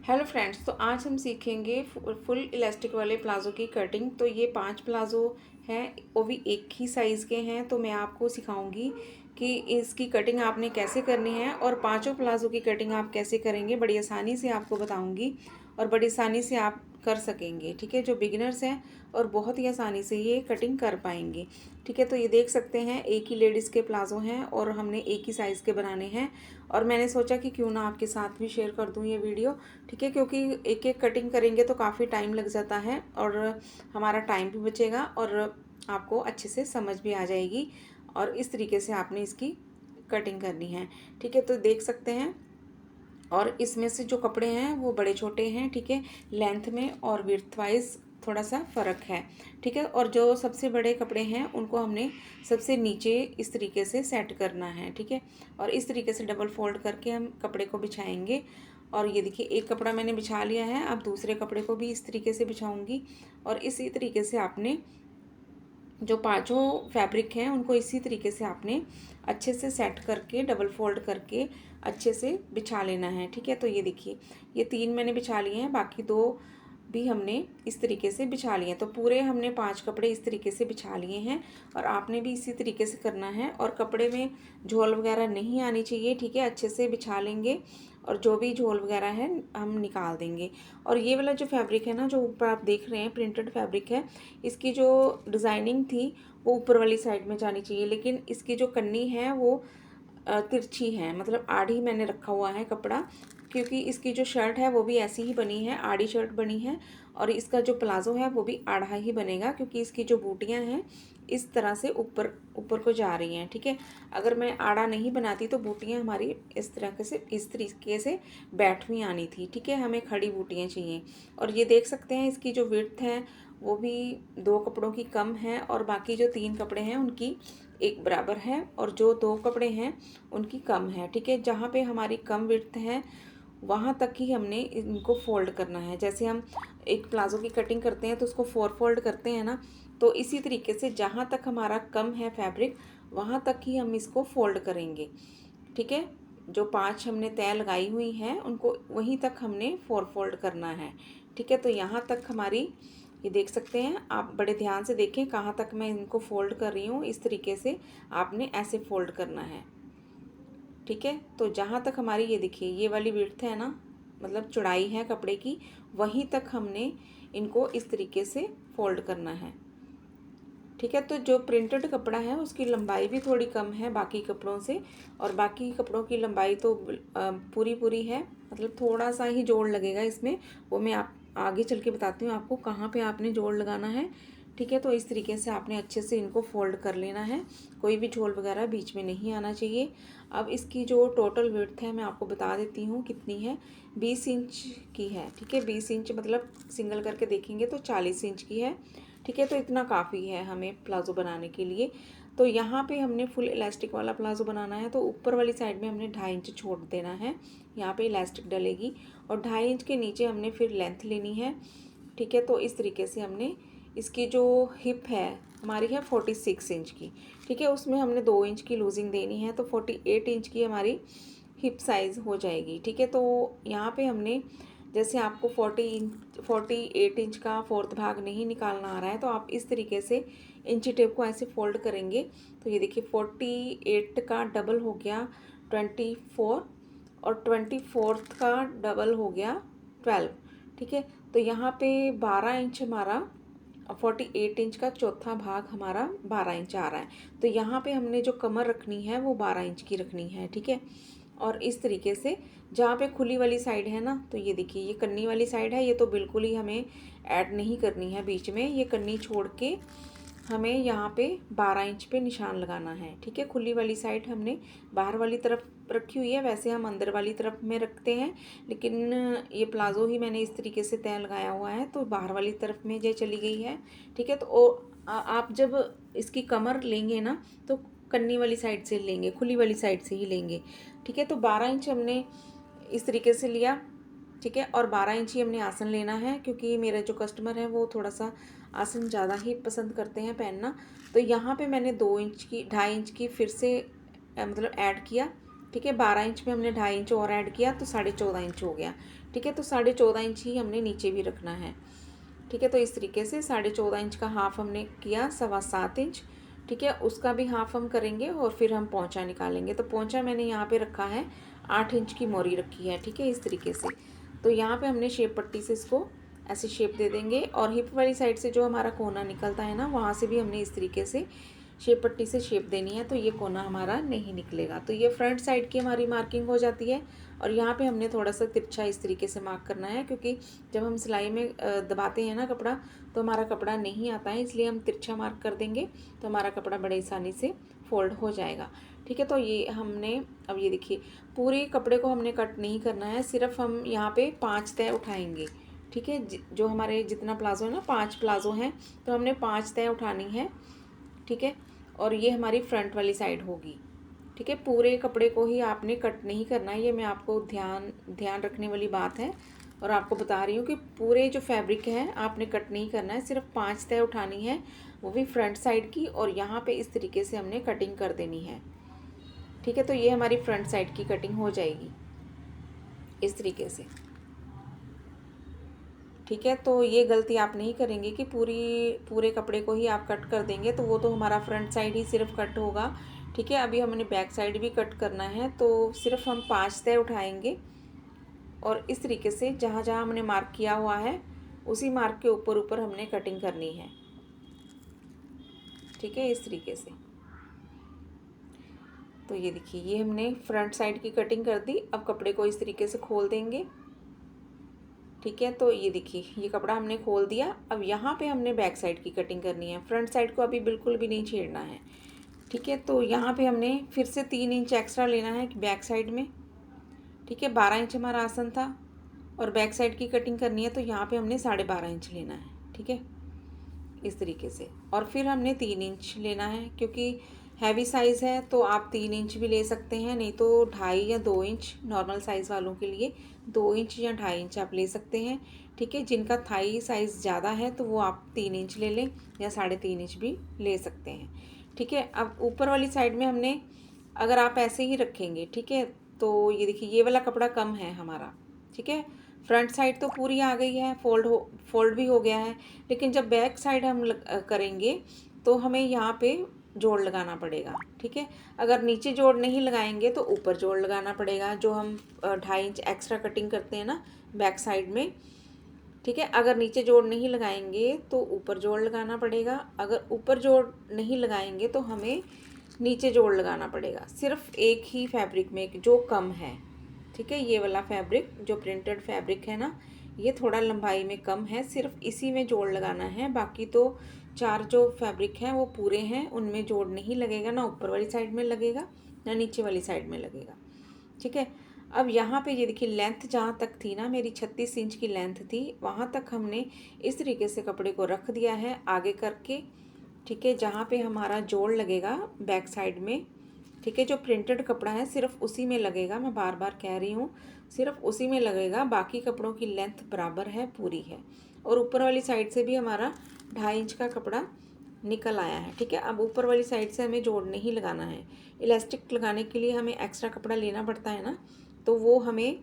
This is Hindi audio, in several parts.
हेलो फ्रेंड्स, तो आज हम सीखेंगे फुल इलास्टिक वाले प्लाज़ो की कटिंग। तो ये 5 प्लाज़ो हैं, वो भी एक ही साइज़ के हैं। तो मैं आपको सिखाऊंगी कि इसकी कटिंग आपने कैसे करनी है और पांचों प्लाज़ो की कटिंग आप कैसे करेंगे। बड़ी आसानी से आपको बताऊंगी और बड़ी आसानी से आप कर सकेंगे। ठीक है, जो बिगिनर्स हैं और बहुत ही आसानी से ये कटिंग कर पाएंगे। ठीक है, तो ये देख सकते हैं एक ही लेडीज़ के प्लाज़ो हैं और हमने एक ही साइज़ के बनाने हैं। और मैंने सोचा कि क्यों ना आपके साथ भी शेयर कर दूं ये वीडियो। ठीक है, क्योंकि एक एक कटिंग करेंगे तो काफ़ी टाइम लग जाता है और हमारा टाइम भी बचेगा और आपको अच्छे से समझ भी आ जाएगी। और इस तरीके से आपने इसकी कटिंग करनी है। ठीक है, तो देख सकते हैं। और इसमें से जो कपड़े हैं वो बड़े छोटे हैं। ठीक है, लेंथ में और विड्थ वाइज थोड़ा सा फ़र्क है। ठीक है, और जो सबसे बड़े कपड़े हैं उनको हमने सबसे नीचे इस तरीके से सेट करना है। ठीक है, और इस तरीके से डबल फोल्ड करके हम कपड़े को बिछाएंगे। और ये देखिए, एक कपड़ा मैंने बिछा लिया है, अब दूसरे कपड़े को भी इस तरीके से बिछाऊंगी। और इसी तरीके से आपने जो पांचों फैब्रिक हैं उनको इसी तरीके से आपने अच्छे से सेट करके डबल फोल्ड करके अच्छे से बिछा लेना है। ठीक है, तो ये देखिए, ये 3 मैंने बिछा लिए हैं, बाकी 2 भी हमने इस तरीके से बिछा लिए हैं। तो पूरे हमने 5 कपड़े इस तरीके से बिछा लिए हैं और आपने भी इसी तरीके से करना है। और कपड़े में झोल वगैरह नहीं आनी चाहिए। ठीक है, अच्छे से बिछा लेंगे और जो भी झोल वगैरह है हम निकाल देंगे। और ये वाला जो फैब्रिक है ना, जो ऊपर आप देख रहे हैं प्रिंटेड फैब्रिक है, इसकी जो डिज़ाइनिंग थी वो ऊपर वाली साइड में जानी चाहिए, लेकिन इसकी जो कन्नी है वो तिरछी है, मतलब आड़ी मैंने रखा हुआ है कपड़ा, क्योंकि इसकी जो शर्ट है वो भी ऐसी ही बनी है, आड़ी शर्ट बनी है। और इसका जो प्लाज़ो है वो भी आड़ा ही बनेगा, क्योंकि इसकी जो बूटियां हैं इस तरह से ऊपर ऊपर को जा रही हैं। ठीक है, अगर मैं आड़ा नहीं बनाती तो बूटियां हमारी इस तरीके से बैठ हुई आनी थी। ठीक है, हमें खड़ी बूटियां चाहिए। और ये देख सकते हैं, इसकी जो विड्थ है वो भी 2 कपड़ों की कम है और बाकी जो 3 कपड़े हैं उनकी एक बराबर है और जो 2 कपड़े हैं उनकी कम है। ठीक है, जहाँ पे हमारी कम विड्थ है वहाँ तक ही हमने इनको फोल्ड करना है। जैसे हम एक प्लाज़ो की कटिंग करते हैं तो उसको 4 फोल्ड करते हैं ना, तो इसी तरीके से जहाँ तक हमारा कम है फैब्रिक वहाँ तक ही हम इसको फोल्ड करेंगे। ठीक है, जो 5 हमने तय लगाई हुई हैं उनको वहीं तक हमने 4 फोल्ड करना है। ठीक है, तो यहाँ तक हमारी, ये देख सकते हैं आप, बड़े ध्यान से देखें कहाँ तक मैं इनको फोल्ड कर रही हूँ। इस तरीके से आपने ऐसे फोल्ड करना है। ठीक है, तो जहाँ तक हमारी, ये देखिए, ये वाली विड्थ है ना, मतलब चौड़ाई है कपड़े की, वहीं तक हमने इनको इस तरीके से फोल्ड करना है। ठीक है, तो जो प्रिंटेड कपड़ा है उसकी लंबाई भी थोड़ी कम है बाकी कपड़ों से, और बाकी कपड़ों की लंबाई तो पूरी पूरी है, मतलब थोड़ा सा ही जोड़ लगेगा इसमें। वो मैं आप आगे चल के बताती हूँ आपको कहाँ पे आपने जोड़ लगाना है। ठीक है, तो इस तरीके से आपने अच्छे से इनको फोल्ड कर लेना है, कोई भी झोल वगैरह बीच में नहीं आना चाहिए। अब इसकी जो टोटल विड्थ है मैं आपको बता देती हूँ कितनी है। 20 इंच की है। ठीक है, 20 इंच मतलब सिंगल करके देखेंगे तो 40 इंच की है। ठीक है, तो इतना काफ़ी है हमें प्लाज़ो बनाने के लिए। तो यहाँ पे हमने फुल इलास्टिक वाला प्लाज़ो बनाना है, तो ऊपर वाली साइड में हमने 2.5 इंच छोड़ देना है, यहाँ पे इलास्टिक डलेगी। और 2.5 इंच के नीचे हमने फिर लेंथ लेनी है। ठीक है, तो इस तरीके से हमने, इसकी जो हिप है हमारी है 46 इंच की। ठीक है, उसमें हमने 2 इंच की लूजिंग देनी है, तो 48 इंच की हमारी हिप साइज़ हो जाएगी। ठीक है, तो यहाँ पे हमने, जैसे आपको 48 इंच का फोर्थ भाग नहीं निकालना आ रहा है तो आप इस तरीके से इंची टेप को ऐसे फोल्ड करेंगे। तो ये देखिए, 48 का डबल हो गया 24 और 24 का डबल हो गया 12। ठीक है, तो यहाँ पे 12 इंच हमारा, 48 इंच का चौथा भाग हमारा 12 इंच आ रहा है। तो यहाँ पे हमने जो कमर रखनी है वो 12 इंच की रखनी है। ठीक है, और इस तरीके से जहाँ पे खुली वाली साइड है ना, तो ये देखिए, ये कन्नी वाली साइड है, ये तो बिल्कुल ही हमें ऐड नहीं करनी है बीच में, ये कन्नी छोड़ के हमें यहाँ पे 12 इंच पे निशान लगाना है। ठीक है, खुली वाली साइड हमने बाहर वाली तरफ रखी हुई है, वैसे हम अंदर वाली तरफ में रखते हैं, लेकिन ये प्लाज़ो ही मैंने इस तरीके से तय लगाया हुआ है तो बाहर वाली तरफ में ये चली गई है। ठीक है, तो आप जब इसकी कमर लेंगे ना तो कन्नी वाली साइड से लेंगे, खुली वाली साइड से ही लेंगे। ठीक है, तो 12 इंच हमने इस तरीके से लिया। ठीक है, और 12 इंच ही हमने आसन लेना है, क्योंकि मेरा जो कस्टमर है वो थोड़ा सा आसन ज़्यादा ही पसंद करते हैं पहनना। तो यहाँ पे मैंने 2 इंच की, 2.5 इंच की फिर से मतलब ऐड किया। ठीक है, 12 इंच में हमने 2.5 इंच और ऐड किया तो 14.5 इंच हो गया। ठीक है। तो 14.5 इंच ही हमने नीचे भी रखना है। ठीक है। तो इस तरीके से 14.5 इंच का हाफ हमने किया 7.25 इंच। ठीक है, उसका भी हाफ हम करेंगे और फिर हम पोंचा निकालेंगे। तो पोंचा मैंने यहाँ पे रखा है 8 इंच की मोरी रखी है। ठीक है, इस तरीके से। तो यहाँ पे हमने शेप पट्टी से इसको ऐसे शेप दे देंगे और हिप वाली साइड से जो हमारा कोना निकलता है ना, वहाँ से भी हमने इस तरीके से शेप पट्टी से शेप देनी है, तो ये कोना हमारा नहीं निकलेगा। तो ये फ्रंट साइड की हमारी मार्किंग हो जाती है। और यहाँ पे हमने थोड़ा सा तिरछा इस तरीके से मार्क करना है, क्योंकि जब हम सिलाई में दबाते हैं ना कपड़ा, तो हमारा कपड़ा नहीं आता है, इसलिए हम तिरछा मार्क कर देंगे तो हमारा कपड़ा बड़े आसानी से फोल्ड हो जाएगा। ठीक है, तो ये हमने अब ये देखिए पूरे कपड़े को हमने कट नहीं करना है, सिर्फ हम यहाँ पे 5 तय उठाएंगे। ठीक है, जो हमारे जितना प्लाज़ो है ना, 5 प्लाज़ो हैं, तो हमने 5 तय उठानी है। ठीक है, और ये हमारी फ्रंट वाली साइड होगी। ठीक है, पूरे कपड़े को ही आपने कट नहीं करना है, ये मैं आपको ध्यान रखने वाली बात है। और आपको बता रही हूँ कि पूरे जो फैब्रिक है आपने कट नहीं करना है, सिर्फ 5 तय उठानी है, वो भी फ्रंट साइड की, और यहाँ पे इस तरीके से हमने कटिंग कर देनी है। ठीक है, तो ये हमारी फ्रंट साइड की कटिंग हो जाएगी इस तरीके से। ठीक है, तो ये गलती आप नहीं करेंगे कि पूरे कपड़े को ही आप कट कर देंगे, तो वो तो हमारा फ्रंट साइड ही सिर्फ कट होगा। ठीक है, अभी हमने बैक साइड भी कट करना है, तो सिर्फ हम 5 तय उठाएंगे और इस तरीके से जहाँ जहाँ हमने मार्क किया हुआ है उसी मार्क के ऊपर ऊपर हमने कटिंग करनी है। ठीक है, इस तरीके से। तो ये देखिए, ये हमने फ्रंट साइड की कटिंग कर दी। अब कपड़े को इस तरीके से खोल देंगे। ठीक है, तो ये देखिए ये कपड़ा हमने खोल दिया। अब यहाँ पे हमने बैक साइड की कटिंग करनी है, फ्रंट साइड को अभी बिल्कुल भी नहीं छेड़ना है। ठीक है, तो यहाँ पे हमने फिर से 3 इंच एक्स्ट्रा लेना है बैक साइड में। ठीक है, 12 इंच हमारा आसन था और बैक साइड की कटिंग करनी है, तो यहाँ पे हमने 12.5 इंच लेना है। ठीक है, इस तरीके से। और फिर हमने 3 इंच लेना है, क्योंकि हैवी साइज़ है तो आप 3 इंच भी ले सकते हैं, नहीं तो 2.5 या 2 इंच नॉर्मल साइज़ वालों के लिए 2 इंच या 2.5 इंच आप ले सकते हैं। ठीक है, जिनका थाई साइज़ ज़्यादा है तो वो आप 3 इंच ले लें या 3.5 इंच भी ले सकते हैं। ठीक है, अब ऊपर वाली साइड में हमने, अगर आप ऐसे ही रखेंगे, ठीक है, तो ये देखिए ये वाला कपड़ा कम है हमारा। ठीक है, फ्रंट साइड तो पूरी आ गई है, फोल्ड भी हो गया है, लेकिन जब बैक साइड हम करेंगे तो हमें यहाँ पे जोड़ लगाना पड़ेगा। ठीक है, अगर नीचे जोड़ नहीं लगाएंगे तो ऊपर जोड़ लगाना पड़ेगा, जो हम 2.5 इंच एक्स्ट्रा कटिंग करते हैं ना बैक साइड में। ठीक है, अगर नीचे जोड़ नहीं लगाएंगे तो ऊपर जोड़ लगाना पड़ेगा, अगर ऊपर जोड़ नहीं लगाएंगे तो हमें नीचे जोड़ लगाना पड़ेगा, सिर्फ एक ही फैब्रिक में जो कम है। ठीक है, ये वाला फैब्रिक जो प्रिंटेड फैब्रिक है ना, ये थोड़ा लंबाई में कम है, सिर्फ इसी में जोड़ लगाना है। बाकी तो 4 जो फैब्रिक हैं वो पूरे हैं, उनमें जोड़ नहीं लगेगा, ना ऊपर वाली साइड में लगेगा ना नीचे वाली साइड में लगेगा। ठीक है, अब यहाँ पे ये देखिए लेंथ जहाँ तक थी ना, मेरी 36 इंच की लेंथ थी, वहाँ तक हमने इस तरीके से कपड़े को रख दिया है आगे करके। ठीक है, जहाँ पे हमारा जोड़ लगेगा बैक साइड में, ठीक है, जो प्रिंटेड कपड़ा है सिर्फ उसी में लगेगा, मैं बार बार कह रही हूँ, सिर्फ उसी में लगेगा, बाकी कपड़ों की लेंथ बराबर है, पूरी है। और ऊपर वाली साइड से भी हमारा 2.5 इंच का कपड़ा निकल आया है। ठीक है, अब ऊपर वाली साइड से हमें जोड़ नहीं लगाना है, इलास्टिक लगाने के लिए हमें एक्स्ट्रा कपड़ा लेना पड़ता है ना, तो वो हमें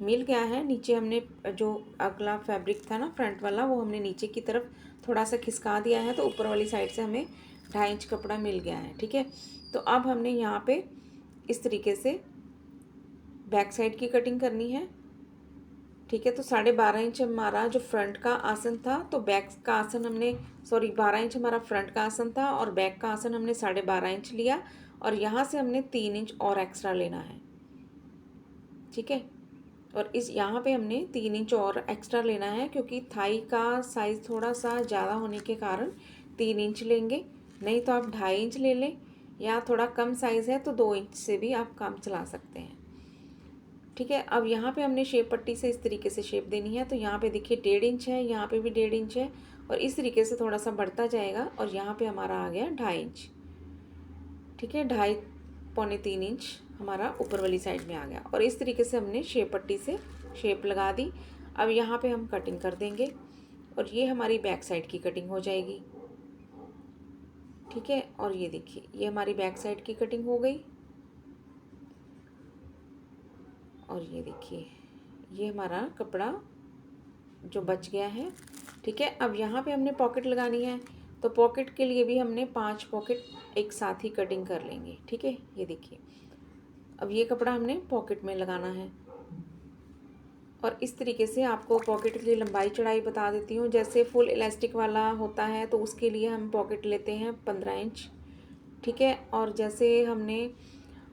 मिल गया है। नीचे हमने जो अगला फैब्रिक था ना फ्रंट वाला, वो हमने नीचे की तरफ थोड़ा सा खिसका दिया है, तो ऊपर वाली साइड से हमें 2.5 इंच कपड़ा मिल गया है। ठीक है, तो अब हमने यहाँ पे इस तरीके से बैक साइड की कटिंग करनी है। ठीक है, तो 12.5 इंच हमारा जो फ्रंट का आसन था, तो बैक का आसन हमने 12 इंच हमारा फ्रंट का आसन था और बैक का आसन हमने 12.5 इंच लिया, और यहाँ से हमने 3 इंच और एक्स्ट्रा लेना है। ठीक है, और इस यहाँ पे हमने 3 इंच और एक्स्ट्रा लेना है, क्योंकि थाई का साइज़ थोड़ा सा ज़्यादा होने के कारण 3 इंच लेंगे, नहीं तो आप 2.5 इंच ले लें, या थोड़ा कम साइज़ है तो 2 इंच से भी आप काम चला सकते हैं। ठीक है, अब यहाँ पे हमने शेप पट्टी से इस तरीके से शेप देनी है, तो यहाँ पे देखिए 1.5 इंच है, यहाँ पे भी 1.5 इंच है, और इस तरीके से थोड़ा सा बढ़ता जाएगा, और यहाँ पे हमारा आ गया 2.5 इंच। ठीक है, 2.5 पौने 3 इंच हमारा ऊपर वाली साइड में आ गया, और इस तरीके से हमने शेप पट्टी से शेप लगा दी। अब यहाँ पे हम कटिंग कर देंगे, और ये हमारी बैक साइड की कटिंग हो जाएगी। ठीक है, और ये देखिए ये हमारी बैक साइड की कटिंग हो गई, और ये देखिए ये हमारा कपड़ा जो बच गया है। ठीक है, अब यहाँ पे हमने पॉकेट लगानी है, तो पॉकेट के लिए भी हमने 5 पॉकेट एक साथ ही कटिंग कर लेंगे। ठीक है, ये देखिए, अब ये कपड़ा हमने पॉकेट में लगाना है। और इस तरीके से आपको पॉकेट की लंबाई चौड़ाई बता देती हूँ। जैसे फुल इलास्टिक वाला होता है तो उसके लिए हम पॉकेट लेते हैं 15 इंच। ठीक है, और जैसे हमने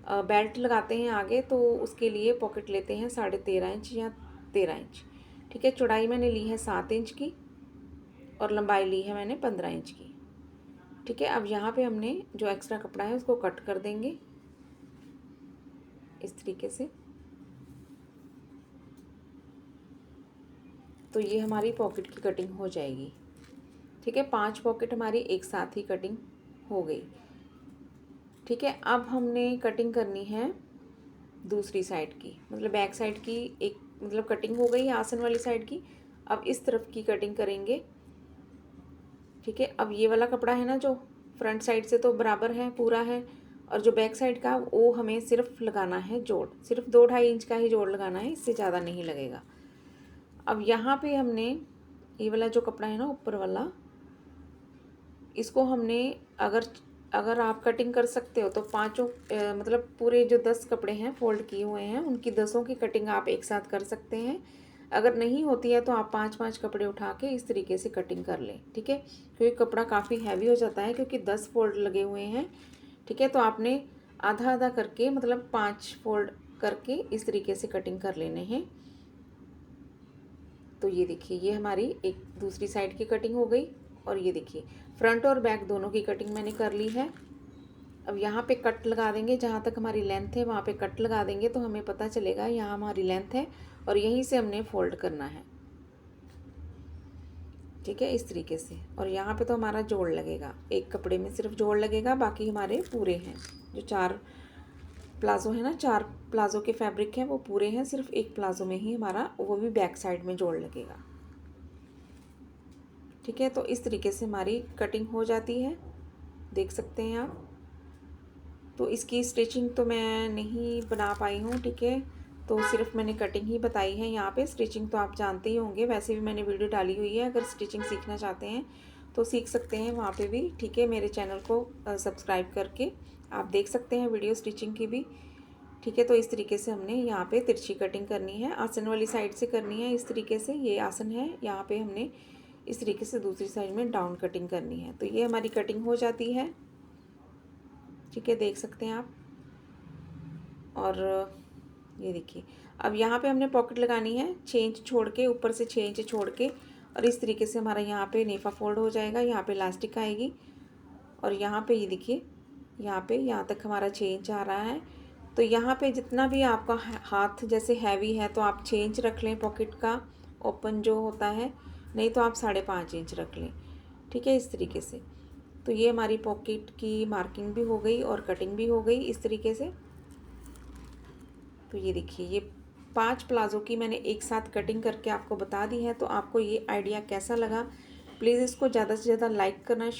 बेल्ट लगाते हैं आगे तो उसके लिए पॉकेट लेते हैं 13.5 इंच या 13 इंच। ठीक है, चौड़ाई मैंने ली है 7 इंच की और लंबाई ली है मैंने 15 इंच की। ठीक है, अब यहाँ पे हमने जो एक्स्ट्रा कपड़ा है उसको कट कर देंगे इस तरीके से। तो ये हमारी पॉकेट की कटिंग हो जाएगी। ठीक है, 5 पॉकेट हमारी एक साथ ही कटिंग हो गई। ठीक है, अब हमने कटिंग करनी है दूसरी साइड की, मतलब बैक साइड की। एक मतलब कटिंग हो गई आसन वाली साइड की, अब इस तरफ की कटिंग करेंगे। ठीक है, अब ये वाला कपड़ा है ना जो फ्रंट साइड से तो बराबर है, पूरा है, और जो बैक साइड का वो हमें सिर्फ लगाना है जोड़, सिर्फ 2-2.5 इंच का ही जोड़ लगाना है, इससे ज़्यादा नहीं लगेगा। अब यहाँ पे हमने ये वाला जो कपड़ा है ना ऊपर वाला, इसको हमने अगर आप कटिंग कर सकते हो तो पाँचों मतलब पूरे जो 10 कपड़े हैं फोल्ड किए हुए हैं उनकी 10ओं की कटिंग आप एक साथ कर सकते हैं। अगर नहीं होती है तो आप 5-5 कपड़े उठा के इस तरीके से कटिंग कर लें। ठीक है, क्योंकि कपड़ा काफ़ी हैवी हो जाता है क्योंकि 10 फोल्ड लगे हुए हैं। ठीक है, तो आपने आधा आधा करके मतलब 5 फोल्ड करके इस तरीके से कटिंग कर लेने हैं। तो ये देखिए, ये हमारी एक दूसरी साइड की कटिंग हो गई। और ये देखिए, फ्रंट और बैक दोनों की कटिंग मैंने कर ली है। अब यहाँ पे कट लगा देंगे, जहाँ तक हमारी लेंथ है वहाँ पे कट लगा देंगे तो हमें पता चलेगा यहाँ हमारी लेंथ है और यहीं से हमने फोल्ड करना है। ठीक है, इस तरीके से। और यहाँ पे तो हमारा जोड़ लगेगा, एक कपड़े में सिर्फ जोड़ लगेगा, बाकी हमारे पूरे हैं। जो 4 प्लाज़ो है ना, 4 प्लाज़ो के फैब्रिक हैं वो पूरे हैं, सिर्फ एक प्लाज़ो में ही हमारा वो भी बैक साइड में जोड़ लगेगा। ठीक है, तो इस तरीके से हमारी कटिंग हो जाती है, देख सकते हैं आप। तो इसकी स्टिचिंग तो मैं नहीं बना पाई हूँ। ठीक है, तो सिर्फ मैंने कटिंग ही बताई है। यहाँ पे स्टिचिंग तो आप जानते ही होंगे, वैसे भी मैंने वीडियो डाली हुई है, अगर स्टिचिंग सीखना चाहते हैं तो सीख सकते हैं वहाँ पे भी। ठीक है, मेरे चैनल को सब्सक्राइब करके आप देख सकते हैं वीडियो स्टिचिंग की भी। ठीक है, तो इस तरीके से हमने यहाँ पे तिरछी कटिंग करनी है, आसन वाली साइड से करनी है। इस तरीके से ये आसन है, यहाँ पे हमने इस तरीके से दूसरी साइड में डाउन कटिंग करनी है। तो ये हमारी कटिंग हो जाती है। ठीक है, देख सकते हैं आप। और ये देखिए, अब यहाँ पे हमने पॉकेट लगानी है 6 इंच छोड़ के, ऊपर से 6 इंच छोड़ के, और इस तरीके से हमारा यहाँ पे नेफा फोल्ड हो जाएगा। यहाँ पे इलास्टिक आएगी और यहाँ पे ये देखिए, यहाँ पे यहाँ तक हमारा 6 इंच आ रहा है। तो यहाँ पे जितना भी आपका हाथ जैसे हैवी है तो आप 6 इंच रख लें पॉकेट का ओपन जो होता है, नहीं तो आप 5.5 इंच रख लें। ठीक है, इस तरीके से। तो ये हमारी पॉकेट की मार्किंग भी हो गई और कटिंग भी हो गई इस तरीके से। तो ये देखिए, ये 5 प्लाज़ो की मैंने एक साथ कटिंग करके आपको बता दी है। तो आपको ये आइडिया कैसा लगा, प्लीज़ इसको ज़्यादा से ज़्यादा लाइक करना।